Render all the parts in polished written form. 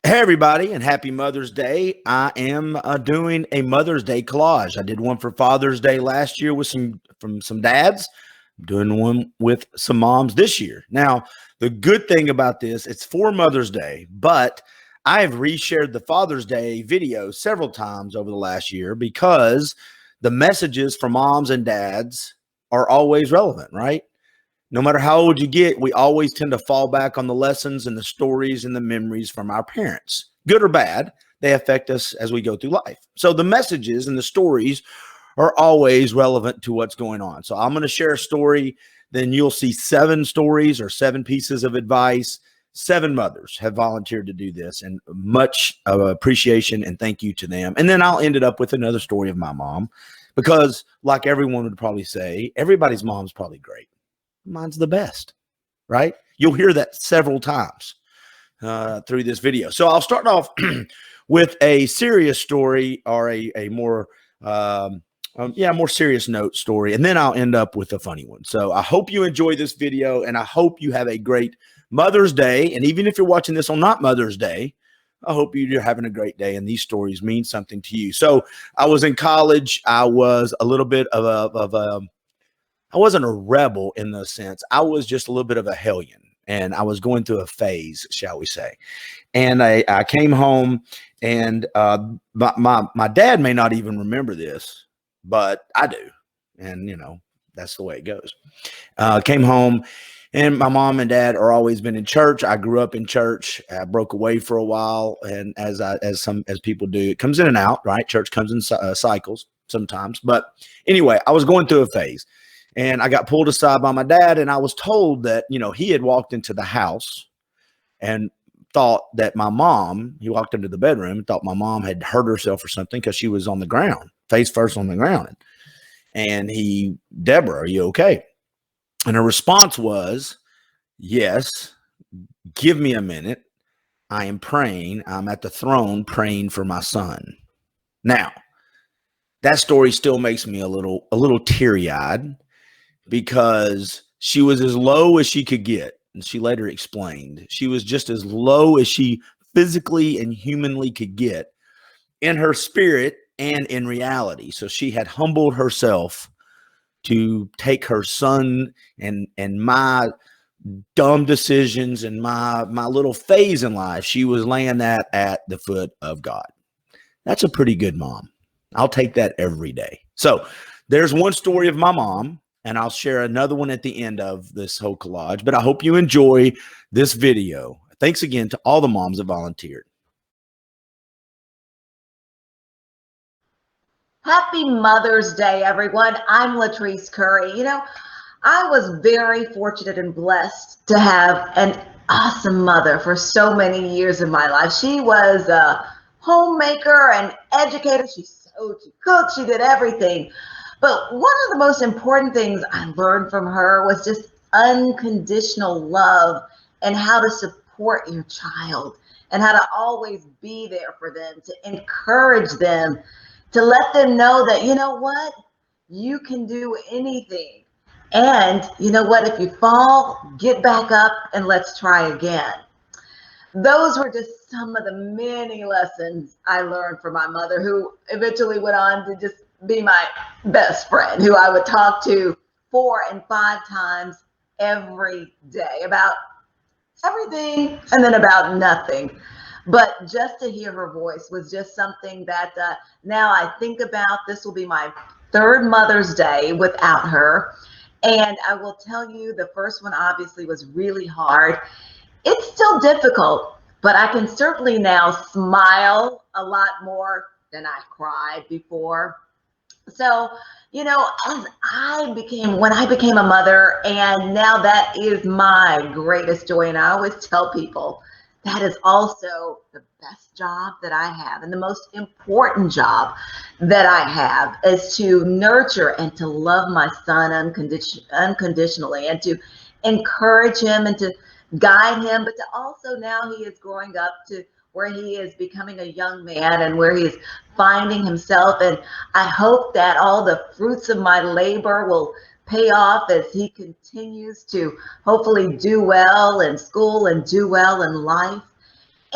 Hey everybody, and happy Mother's Day. I am doing a Mother's Day collage. I did one for Father's Day last year with some dads. I'm doing one with some moms this year. Now, the good thing about this, it's for Mother's Day, but I have reshared the Father's Day video several times over the last year because the messages from moms and dads are always relevant, right? No matter how old you get, we always tend to fall back on the lessons and the stories and the memories from our parents. Good or bad, they affect us as we go through life. So the messages and the stories are always relevant to what's going on. So I'm going to share a story, then you'll see 7 stories or 7 pieces of advice. 7 mothers have volunteered to do this, and much appreciation and thank you to them. And then I'll end it up with another story of my mom, because like everyone would probably say, everybody's mom's probably great. Mine's the best, right? You'll hear that several times through this video. So I'll start off with a serious story, or a more, more serious note story. And then I'll end up with a funny one. So I hope you enjoy this video, and I hope you have a great Mother's Day. And even if you're watching this on not Mother's Day, I hope you're having a great day and these stories mean something to you. So I was in college. I was a little bit I wasn't a rebel in the sense. I was just a little bit of a hellion, and I was going through a phase, shall we say. And I came home, and my dad may not even remember this, but I do. And, that's the way it goes. Came home, and my mom and dad are always been in church. I grew up in church. I broke away for a while, and as people do, it comes in and out, right? Church comes in cycles sometimes. But anyway, I was going through a phase. And I got pulled aside by my dad, and I was told that, he had walked into the house and thought that he walked into the bedroom and thought my mom had hurt herself or something because she was on the ground, face first on the ground. And Deborah, are you okay? And her response was, yes, give me a minute. I am praying. I'm at the throne praying for my son. Now, that story still makes me a little teary-eyed, because she was as low as she could get. And she later explained she was just as low as she physically and humanly could get in her spirit and in reality. So she had humbled herself to take her son and my dumb decisions and my little phase in life. She was laying that at the foot of God. That's a pretty good mom. I'll take that every day. So there's one story of my mom, and I'll share another one at the end of this whole collage. But I hope you enjoy this video. Thanks again to all the moms that volunteered. Happy Mother's Day, everyone. I'm Latrice Curry. I was very fortunate and blessed to have an awesome mother for so many years in my life. She was a homemaker and educator. She sewed, she cooked, she did everything. But one of the most important things I learned from her was just unconditional love, and how to support your child, and how to always be there for them, to encourage them, to let them know that, you know what, you can do anything. And you know what, if you fall, get back up and let's try again. Those were just some of the many lessons I learned from my mother, who eventually went on to just be my best friend, who I would talk to 4 and 5 times every day about everything and then about nothing. But just to hear her voice was just something that now I think about. This will be my 3rd Mother's Day without her. And I will tell you, the first one obviously was really hard. It's still difficult, but I can certainly now smile a lot more than I cried before. So, when I became a mother, and now that is my greatest joy. And I always tell people that is also the best job that I have, and the most important job that I have, is to nurture and to love my son unconditionally, and to encourage him and to guide him, but to also, now he is growing up to where he is becoming a young man and where he is finding himself. And I hope that all the fruits of my labor will pay off as he continues to hopefully do well in school and do well in life.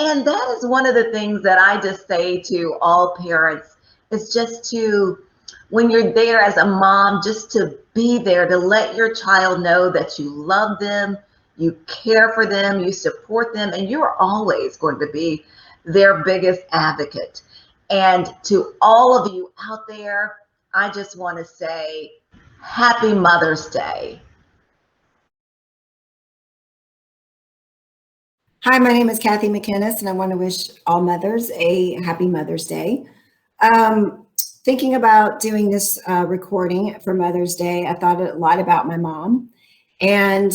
And that is one of the things that I just say to all parents is just to, when you're there as a mom, just to be there to let your child know that you love them, you care for them, you support them, and you're always going to be their biggest advocate. And to all of you out there, I just want to say Happy Mother's Day. Hi, my name is Kathy McInnes, and I want to wish all mothers a happy Mother's Day. Thinking about doing this recording for Mother's Day, I thought a lot about my mom and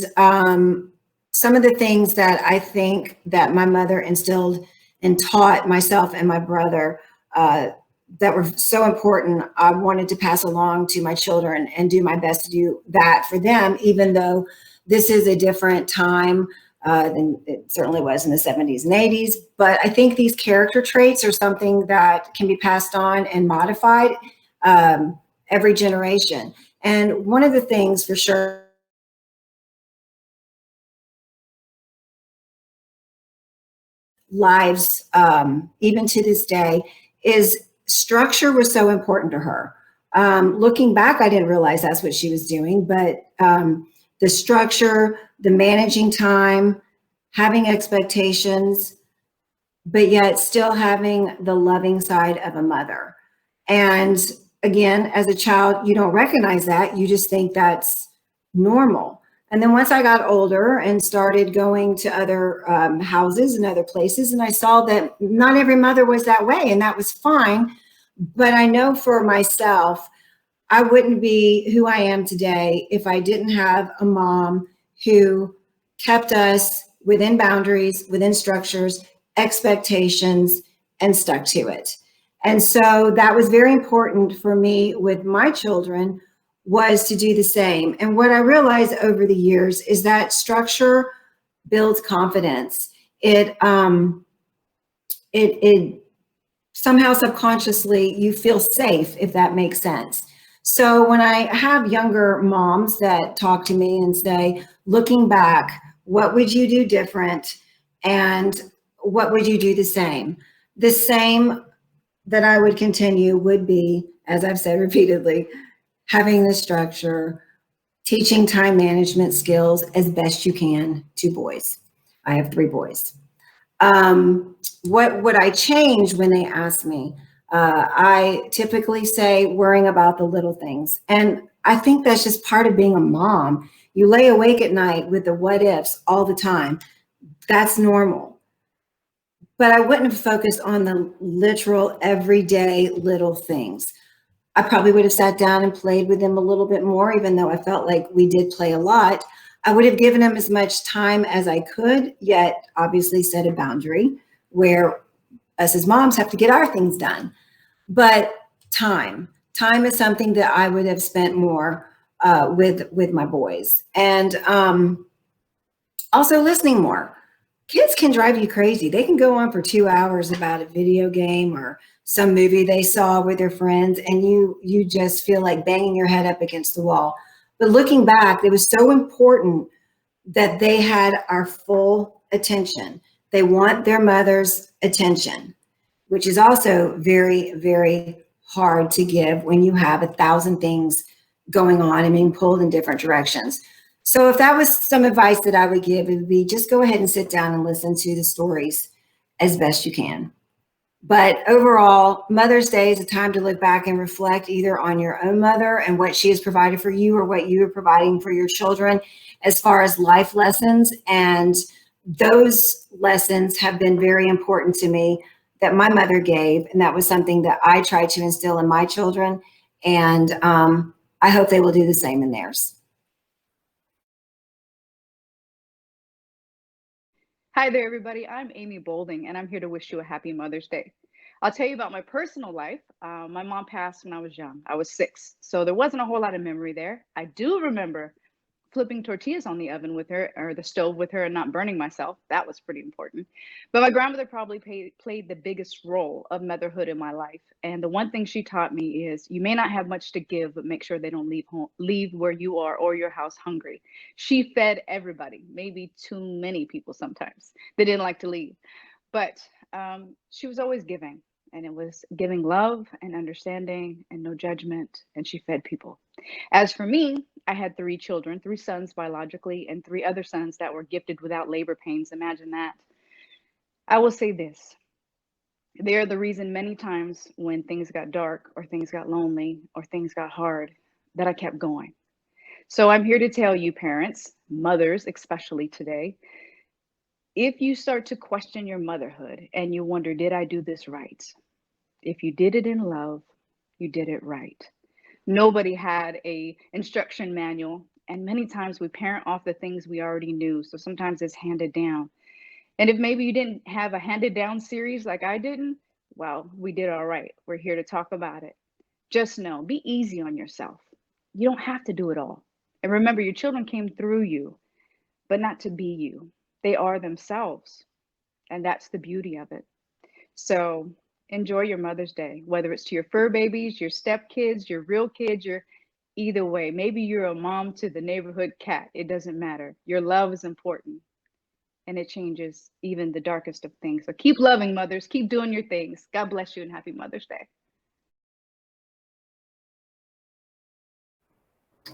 some of the things that I think that my mother instilled and taught myself and my brother that were so important. I wanted to pass along to my children and do my best to do that for them, even though this is a different time than it certainly was in the 70s and 80s. But I think these character traits are something that can be passed on and modified every generation. And one of the things for sure lives, even to this day, is structure was so important to her. Looking back, I didn't realize that's what she was doing, but the structure, the managing time, having expectations, but yet still having the loving side of a mother. And again, as a child, you don't recognize that. You just think that's normal. And then once I got older and started going to other houses and other places, and I saw that not every mother was that way, and that was fine. But I know for myself, I wouldn't be who I am today if I didn't have a mom who kept us within boundaries, within structures, expectations, and stuck to it. And so that was very important for me with my children, was to do the same. And what I realized over the years is that structure builds confidence. It somehow subconsciously you feel safe, if that makes sense. So when I have younger moms that talk to me and say, looking back, what would you do different? And what would you do the same? The same that I would continue would be, as I've said repeatedly, having the structure, teaching time management skills as best you can to boys. I have 3 boys. What would I change when they ask me? I typically say worrying about the little things. And I think that's just part of being a mom. You lay awake at night with the what ifs all the time. That's normal. But I wouldn't have focused on the literal everyday little things. I probably would have sat down and played with them a little bit more, even though I felt like we did play a lot. I would have given them as much time as I could, yet obviously set a boundary where us as moms have to get our things done. But time is something that I would have spent more with my boys. And also listening more. Kids can drive you crazy. They can go on for 2 hours about a video game or some movie they saw with their friends, and you just feel like banging your head up against the wall. But looking back, it was so important that they had our full attention. They want their mother's attention, which is also very, very hard to give when you have 1,000 things going on and being pulled in different directions. So if that was some advice that I would give, it would be just go ahead and sit down and listen to the stories as best you can. But overall, Mother's Day is a time to look back and reflect either on your own mother and what she has provided for you or what you are providing for your children as far as life lessons. And those lessons have been very important to me that my mother gave. And that was something that I tried to instill in my children. And I hope they will do the same in theirs. Hi there, everybody. I'm Amy Bolding, and I'm here to wish you a happy Mother's Day. I'll tell you about my personal life. My mom passed when I was young. I was 6, so there wasn't a whole lot of memory there. I do remember flipping tortillas on the oven with her, or the stove with her, and not burning myself. That was pretty important. But my grandmother probably played the biggest role of motherhood in my life. And the one thing she taught me is you may not have much to give, but make sure they don't leave where you are or your house hungry. She fed everybody, maybe too many people sometimes. They didn't like to leave. But she was always giving, and it was giving love and understanding and no judgment, and she fed people. As for me, I had three children, three sons biologically, and three other sons that were gifted without labor pains. Imagine that. I will say this. They are the reason many times when things got dark or things got lonely or things got hard that I kept going. So I'm here to tell you, parents, mothers, especially today, if you start to question your motherhood and you wonder, did I do this right? If you did it in love, you did it right. Nobody had a instruction manual, and many times we parent off the things we already knew. So sometimes it's handed down. And if maybe you didn't have a handed down series like I didn't, well, we did all right. We're here to talk about it. Just know, be easy on yourself. You don't have to do it all. And remember, your children came through you, but not to be you. They are themselves. And that's the beauty of it. So enjoy your Mother's Day, whether it's to your fur babies, your step kids, your real kids, your either way. Maybe you're a mom to the neighborhood cat. It doesn't matter. Your love is important, and it changes even the darkest of things. So keep loving, mothers. Keep doing your things. God bless you, and happy Mother's Day.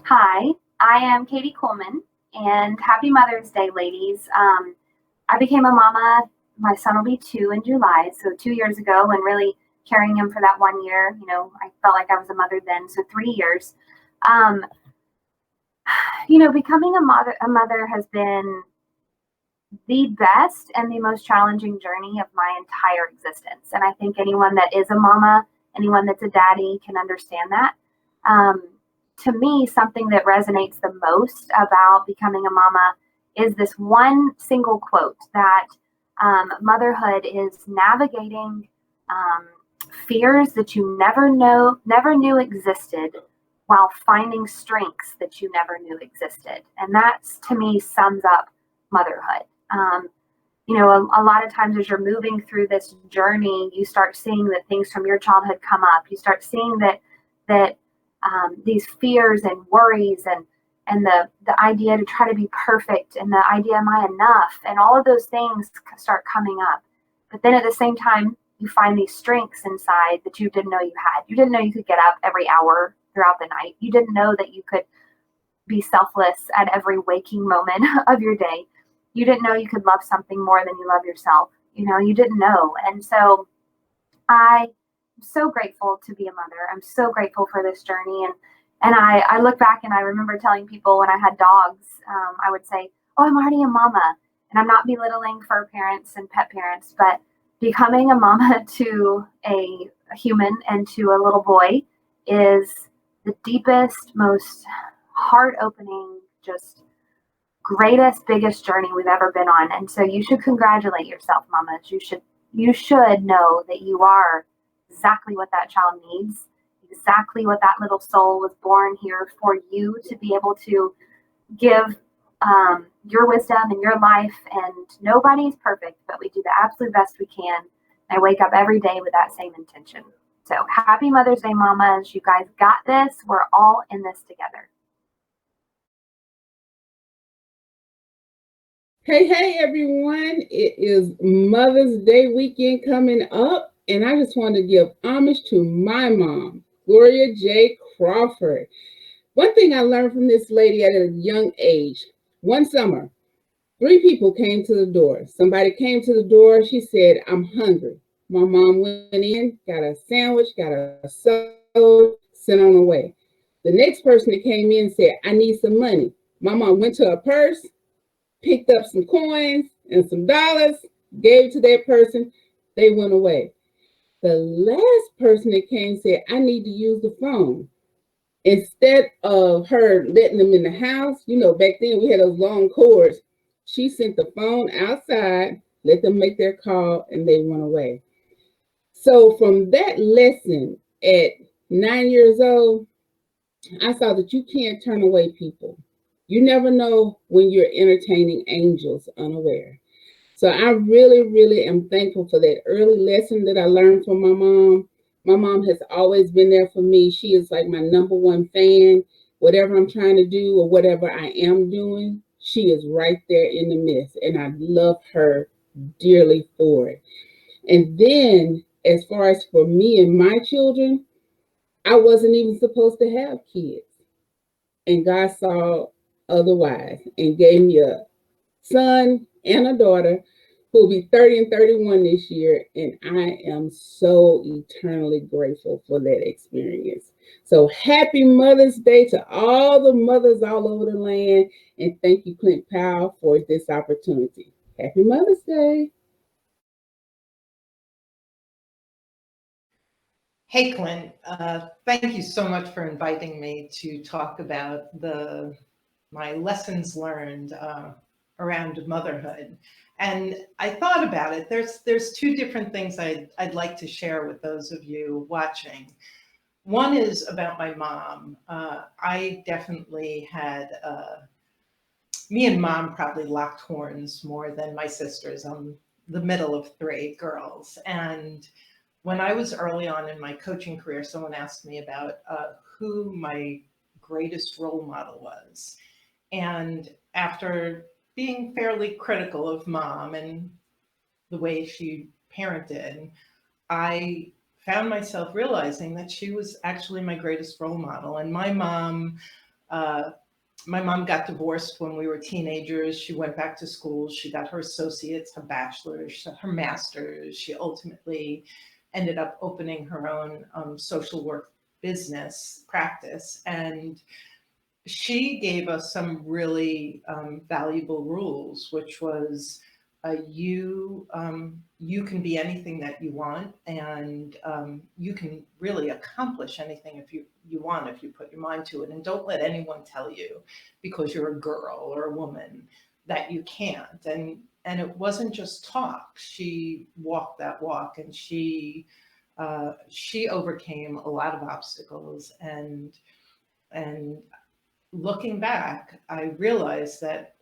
Hi, I am Katie Coleman, and happy Mother's Day, ladies. I became a mama. My son will be 2 in July, so 2 years ago, and really carrying him for that 1 year. You know, I felt like I was a mother then, so 3 years. You know, becoming a mother has been the best and the most challenging journey of my entire existence. And I think anyone that is a mama, anyone that's a daddy can understand that. To me, something that resonates the most about becoming a mama is this one single quote that motherhood is navigating fears that you never knew existed, while finding strengths that you never knew existed. And that's, to me, sums up motherhood. You know, a lot of times as you're moving through this journey, you start seeing that things from your childhood come up. You start seeing that these fears and worries and the idea to try to be perfect and the idea, am I enough? And all of those things start coming up. But then at the same time, you find these strengths inside that you didn't know you had. You didn't know you could get up every hour throughout the night. You didn't know that you could be selfless at every waking moment of your day. You didn't know you could love something more than you love yourself. You know, you didn't know. And so I'm so grateful to be a mother. I'm so grateful for this journey. And I look back and I remember telling people when I had dogs, I would say, oh, I'm already a mama. And I'm not belittling fur parents and pet parents, but becoming a mama to a human and to a little boy is the deepest, most heart-opening, just greatest, biggest journey we've ever been on. And so you should congratulate yourself, mamas. You should know that you are exactly what that child needs, exactly what that little soul was born here for you to be able to give your wisdom and your life. And nobody's perfect, but we do the absolute best we can. I wake up every day with that same intention. So happy Mother's Day, mamas. You guys got this. We're all in this together. Hey, everyone. It is Mother's Day weekend coming up, and I just want to give homage to my mom, Gloria J. Crawford. One thing I learned from this lady at a young age, one summer, 3 people came to the door. Somebody came to the door. She said, I'm hungry. My mom went in, got a sandwich, got a soda, sent on her way. The next person that came in said, I need some money. My mom went to her purse, picked up some coins and some dollars, gave it to that person. They went away. The last person that came said, I need to use the phone. Instead of her letting them in the house, you know, back then we had those long cords, she sent the phone outside, let them make their call, and they went away. So from that lesson at 9 years old, I saw that you can't turn away people. You never know when you're entertaining angels unaware. So I really, really am thankful for that early lesson that I learned from my mom. My mom has always been there for me. She is like my number one fan. Whatever I'm trying to do or whatever I am doing, she is right there in the midst. And I love her dearly for it. And then, as far as for me and my children, I wasn't even supposed to have kids. And God saw otherwise and gave me a son and a daughter who will be 30 and 31 this year. And I am so eternally grateful for that experience. So happy Mother's Day to all the mothers all over the land. And thank you, Clint Powell, for this opportunity. Happy Mother's Day. Hey, Clint, thank you so much for inviting me to talk about my lessons learned around motherhood. And I thought about it. There's two different things I'd like to share with those of you watching. One is about my mom. I definitely had, me and Mom probably locked horns more than my sisters. I'm the middle of three girls. And when I was early on in my coaching career, someone asked me about who my greatest role model was. And after being fairly critical of Mom and the way she parented, I found myself realizing that she was actually my greatest role model. And my mom got divorced when we were teenagers. She went back to school. She got her associates, her bachelor's, her master's. She ultimately ended up opening her own social work business practice. And she gave us some really valuable rules, which was you can be anything that you want, and you can really accomplish anything if you want, if you put your mind to it. And don't let anyone tell you because you're a girl or a woman that you can't. And it wasn't just talk. She walked that walk, and she overcame a lot of obstacles. And looking back, I realized that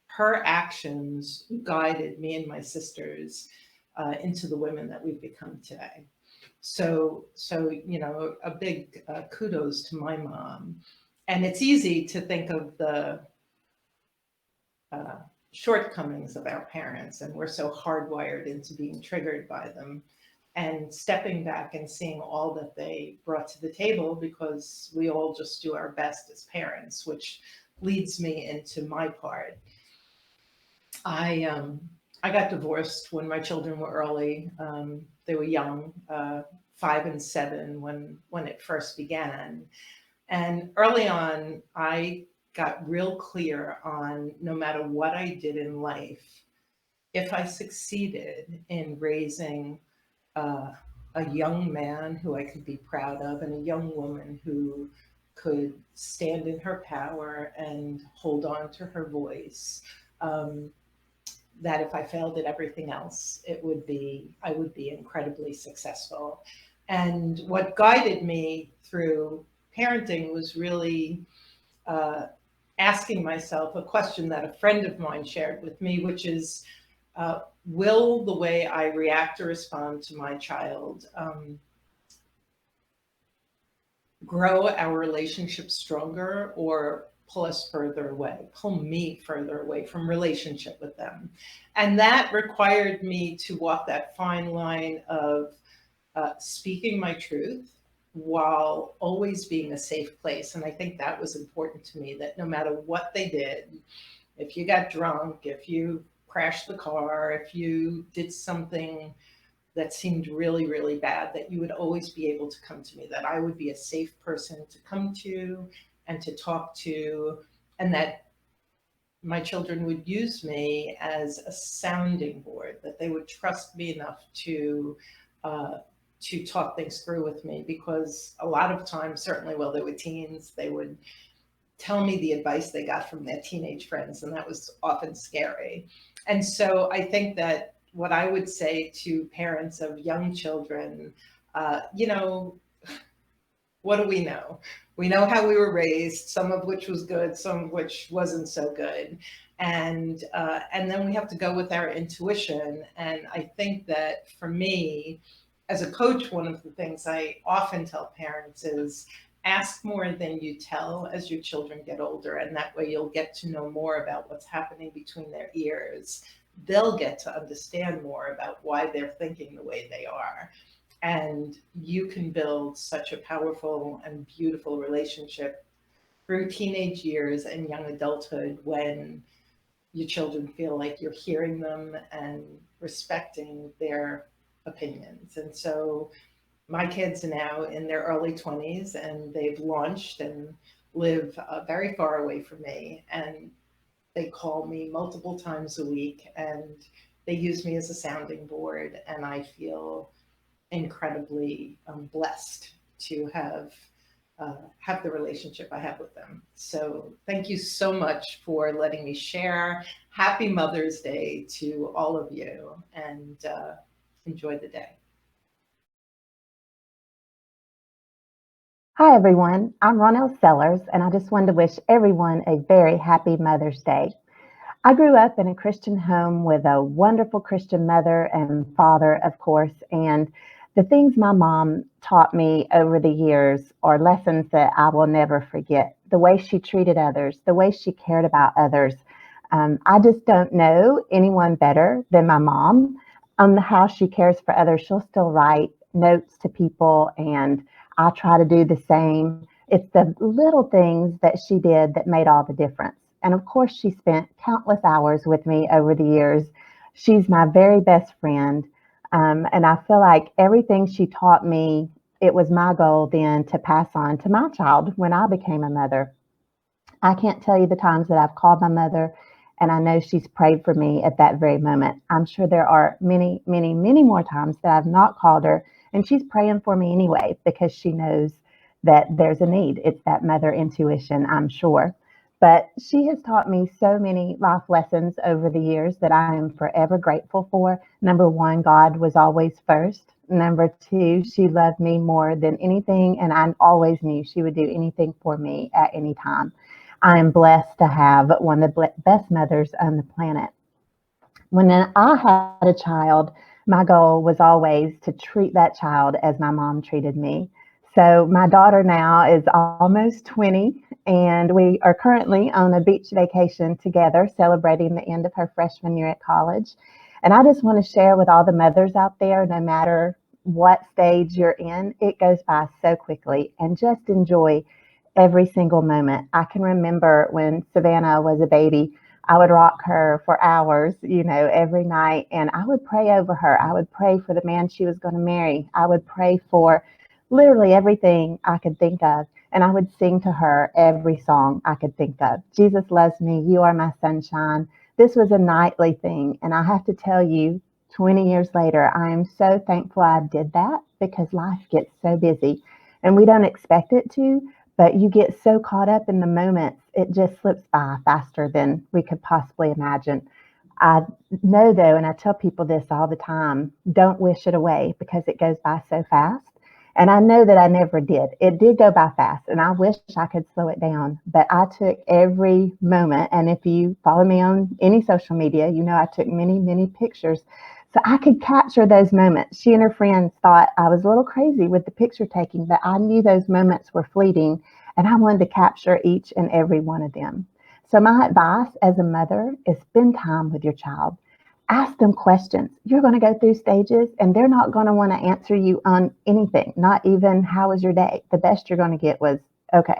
her actions guided me and my sisters into the women that we've become today. So a big kudos to my mom. And it's easy to think of the shortcomings of our parents, and we're so hardwired into being triggered by them. And stepping back and seeing all that they brought to the table, because we all just do our best as parents, which leads me into my part. I got divorced when my children were early. They were young, 5 and 7 when it first began. And early on, I got real clear on, no matter what I did in life, if I succeeded in raising a young man who I could be proud of, and a young woman who could stand in her power and hold on to her voice, that if I failed at everything else, I would be incredibly successful. And what guided me through parenting was really asking myself a question that a friend of mine shared with me, which is, will the way I react or respond to my child grow our relationship stronger, or pull us further away, pull me further away from relationship with them? And that required me to walk that fine line of speaking my truth while always being a safe place. And I think that was important to me, that no matter what they did, if you got drunk, if you crashed the car, if you did something that seemed really, really bad, that you would always be able to come to me, that I would be a safe person to come to and to talk to, and that my children would use me as a sounding board, that they would trust me enough to talk things through with me. Because a lot of times, certainly while they were teens, they would tell me the advice they got from their teenage friends, and that was often scary. And so I think that what I would say to parents of young children, what do we know? We know how we were raised, some of which was good, some of which wasn't so good. And then we have to go with our intuition. And I think that for me, as a coach, one of the things I often tell parents is, ask more than you tell as your children get older. And that way you'll get to know more about what's happening between their ears they'll get to understand more about why they're thinking the way they are. And you can build such a powerful and beautiful relationship through teenage years and young adulthood when your children feel like you're hearing them and respecting their opinions. And so my kids are now in their early 20s and they've launched and live very far away from me. And they call me multiple times a week and they use me as a sounding board. And I feel incredibly blessed to have the relationship I have with them. So thank you so much for letting me share. Happy Mother's Day to all of you, and enjoy the day. Hi, everyone. I'm Ronelle Sellers, and I just wanted to wish everyone a very happy Mother's Day. I grew up in a Christian home with a wonderful Christian mother and father, of course, and the things my mom taught me over the years are lessons that I will never forget. The way she treated others, the way she cared about others. I just don't know anyone better than my mom on how she cares for others. She'll still write notes to people, and I try to do the same. It's the little things that she did that made all the difference. And of course, she spent countless hours with me over the years. She's my very best friend. And I feel like everything she taught me, it was my goal then to pass on to my child when I became a mother. I can't tell you the times that I've called my mother, and I know she's prayed for me at that very moment. I'm sure there are many, many, many more times that I've not called her, and she's praying for me anyway because she knows that there's a need. It's that mother intuition, I'm sure. But she has taught me so many life lessons over the years that I am forever grateful for. Number one, God was always first. Number two, she loved me more than anything, and I always knew she would do anything for me at any time. I am blessed to have one of the best mothers on the planet. When I had a child, my goal was always to treat that child as my mom treated me. So my daughter now is almost 20, and we are currently on a beach vacation together, celebrating the end of her freshman year at college. And I just want to share with all the mothers out there, no matter what stage you're in, it goes by so quickly, and just enjoy every single moment. I can remember when Savannah was a baby, I would rock her for hours, every night, and I would pray over her. I would pray for the man she was going to marry. I would pray for literally everything I could think of. And I would sing to her every song I could think of. Jesus loves me. You are my sunshine. This was a nightly thing. And I have to tell you, 20 years later, I am so thankful I did that because life gets so busy and we don't expect it to, but you get so caught up in the moments, it just slips by faster than we could possibly imagine. I know though, and I tell people this all the time, don't wish it away because it goes by so fast. And I know that I never did. It did go by fast, and I wish I could slow it down. But I took every moment, and if you follow me on any social media, I took many, many pictures so I could capture those moments. She and her friends thought I was a little crazy with the picture taking, but I knew those moments were fleeting, and I wanted to capture each and every one of them. So my advice as a mother is spend time with your child. Ask them questions. You're going to go through stages and they're not going to want to answer you on anything, not even how was your day. The best you're going to get was, okay.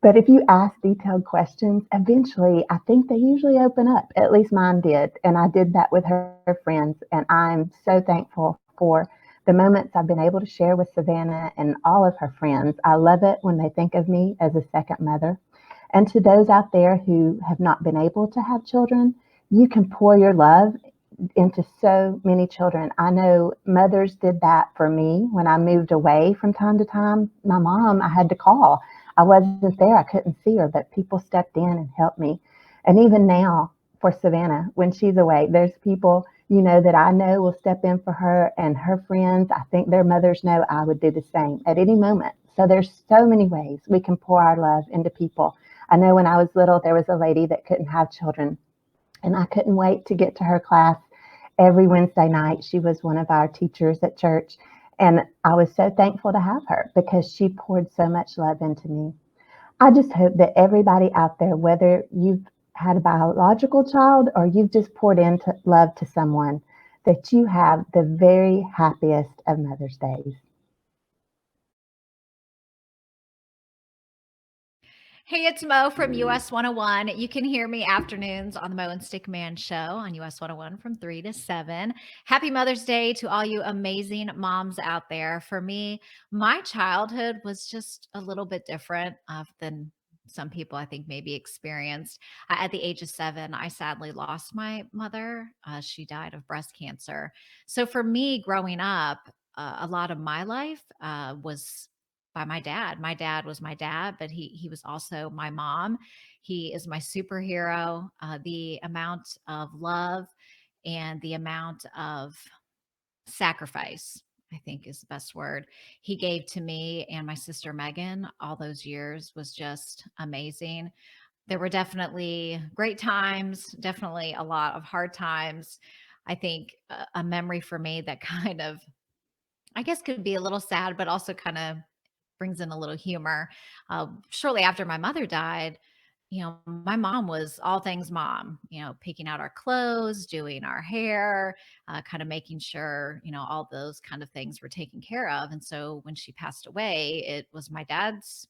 But if you ask detailed questions, eventually I think they usually open up. At least mine did. And I did that with her friends. And I'm so thankful for the moments I've been able to share with Savannah and all of her friends. I love it when they think of me as a second mother. And to those out there who have not been able to have children, you can pour your love into so many children. I know mothers did that for me when I moved away from time to time. My mom, I had to call. I wasn't there. I couldn't see her, but people stepped in and helped me. And even now for Savannah, when she's away, there's people, that I know will step in for her and her friends. I think their mothers know I would do the same at any moment. So there's so many ways we can pour our love into people. I know when I was little, there was a lady that couldn't have children. And I couldn't wait to get to her class every Wednesday night. She was one of our teachers at church. And I was so thankful to have her because she poured so much love into me. I just hope that everybody out there, whether you've had a biological child or you've just poured into love to someone, that you have the very happiest of Mother's Days. Hey, it's Mo from US 101. You can hear me afternoons on the Mo and Stickman show on US 101 from 3 to 7. Happy Mother's Day to all you amazing moms out there. For me, my childhood was just a little bit different than some people I think maybe experienced. At the age of 7, I sadly lost my mother. She died of breast cancer. So for me, growing up, a lot of my life was by my dad. My dad was my dad, but he was also my mom. He is my superhero. The amount of love and the amount of sacrifice, I think is the best word, he gave to me and my sister Megan all those years was just amazing. There were definitely great times, definitely a lot of hard times. I think a memory for me that kind of, I guess, could be a little sad, but also kind of brings in a little humor. Shortly after my mother died, my mom was all things mom, picking out our clothes, doing our hair, kind of making sure, all those kind of things were taken care of. And so when she passed away, it was my dad's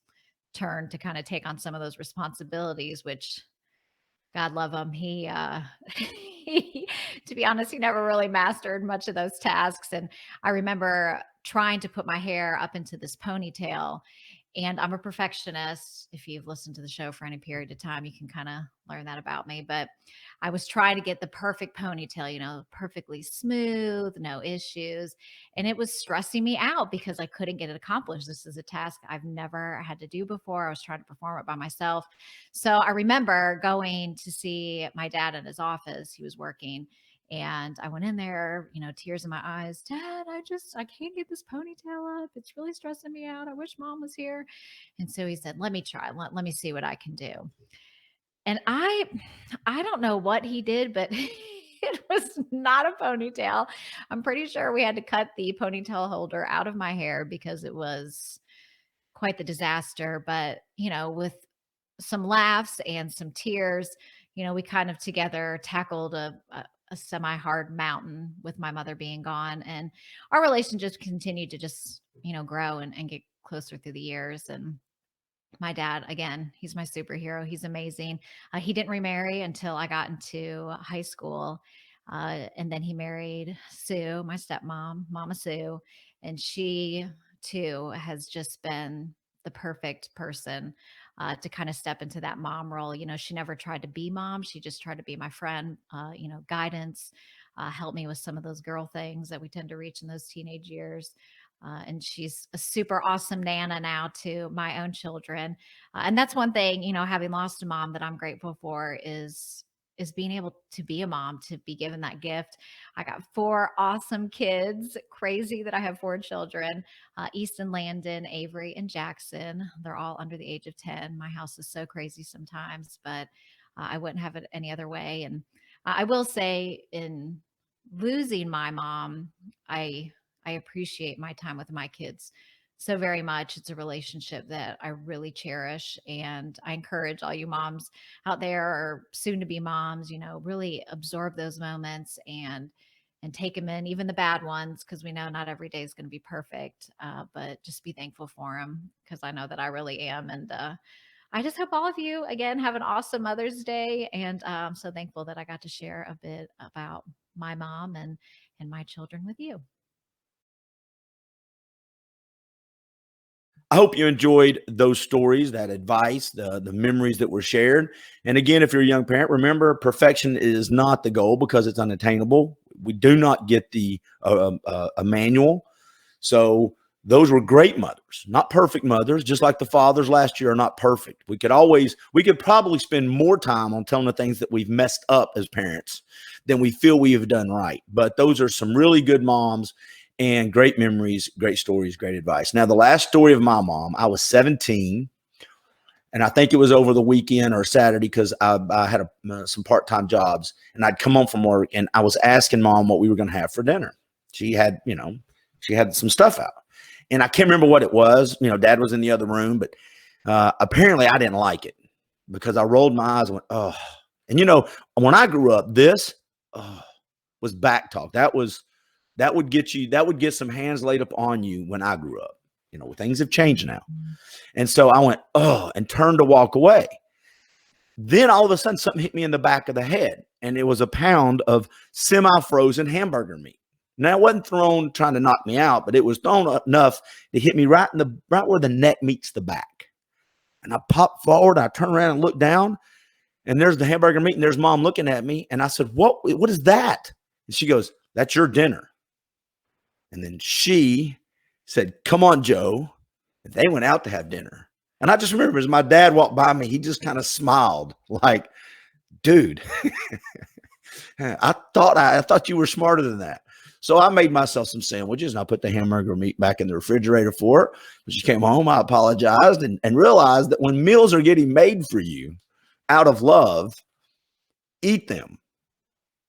turn to kind of take on some of those responsibilities, which God love him. He, to be honest, he never really mastered much of those tasks. And I remember trying to put my hair up into this ponytail. And I'm a perfectionist. If you've listened to the show for any period of time, you can kind of learn that about me. But I was trying to get the perfect ponytail, perfectly smooth, no issues. And it was stressing me out because I couldn't get it accomplished. This is a task I've never had to do before. I was trying to perform it by myself. So I remember going to see my dad in his office. He was working. And I went in there, tears in my eyes. Dad, I can't get this ponytail up. It's really stressing me out. I wish mom was here. And so he said, let me try. Let me see what I can do. And I don't know what he did, but it was not a ponytail. I'm pretty sure we had to cut the ponytail holder out of my hair because it was quite the disaster. But, with some laughs and some tears, we kind of together tackled a semi-hard mountain with my mother being gone. And our relationship continued to just, grow and get closer through the years. And my dad, again, he's my superhero. He's amazing. He didn't remarry until I got into high school. And then he married Sue, my stepmom, Mama Sue. And she too has just been the perfect person to kind of step into that mom role. She never tried to be mom. She just tried to be my friend, guidance, help me with some of those girl things that we tend to reach in those teenage years. And she's a super awesome Nana now to my own children. And that's one thing, having lost a mom that I'm grateful for is being able to be a mom, to be given that gift. I got 4 awesome kids. Crazy that I have 4 children, Easton, Landon, Avery, and Jackson. They're all under the age of 10. My house is so crazy sometimes, but I wouldn't have it any other way. And I will say, in losing my mom, I appreciate my time with my kids so very much. It's a relationship that I really cherish. And I encourage all you moms out there or soon to be moms, really absorb those moments and take them in, even the bad ones, because we know not every day is going to be perfect. But just be thankful for them, because I know that I really am. And I just hope all of you, again, have an awesome Mother's Day. And I'm so thankful that I got to share a bit about my mom and my children with you. I hope you enjoyed those stories, that advice, the memories that were shared. And again, if you're a young parent, remember, perfection is not the goal because it's unattainable. We do not get a manual. So those were great mothers, not perfect mothers, just like the fathers last year are not perfect. We could probably spend more time on telling the things that we've messed up as parents than we feel we have done right. But those are some really good moms. And great memories, great stories, great advice. Now, the last story of my mom, I was 17, and I think it was over the weekend or Saturday because I had some part-time jobs, and I'd come home from work, and I was asking Mom what we were going to have for dinner. She had some stuff out, and I can't remember what it was. Dad was in the other room, but apparently I didn't like it because I rolled my eyes and went, oh, And when I grew up, this was back talk. That would get some hands laid up on you when I grew up. Things have changed now. And so I went, and turned to walk away. Then all of a sudden something hit me in the back of the head, and it was a pound of semi-frozen hamburger meat. Now, it wasn't thrown trying to knock me out, but it was thrown enough to hit me right where the neck meets the back. And I popped forward, I turned around and looked down, and there's the hamburger meat, and there's Mom looking at me. And I said, what is that? And she goes, that's your dinner. And then she said, come on, Joe. And they went out to have dinner. And I just remember as my dad walked by me, he just kind of smiled like, dude, I thought you were smarter than that. So I made myself some sandwiches, and I put the hamburger meat back in the refrigerator for her. When she came home, I apologized and realized that when meals are getting made for you out of love, eat them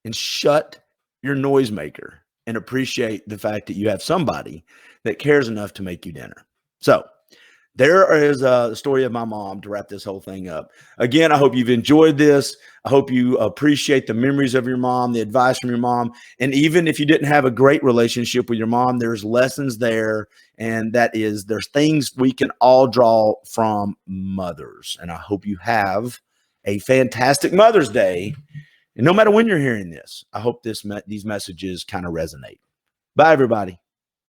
and shut your noisemaker and appreciate the fact that you have somebody that cares enough to make you dinner. So there is a story of my mom to wrap this whole thing up. Again, I hope you've enjoyed this. I hope you appreciate the memories of your mom, the advice from your mom. And even if you didn't have a great relationship with your mom, there's lessons there. And there's things we can all draw from mothers. And I hope you have a fantastic Mother's Day. And no matter when you're hearing this, I hope these messages kind of resonate. Bye, everybody.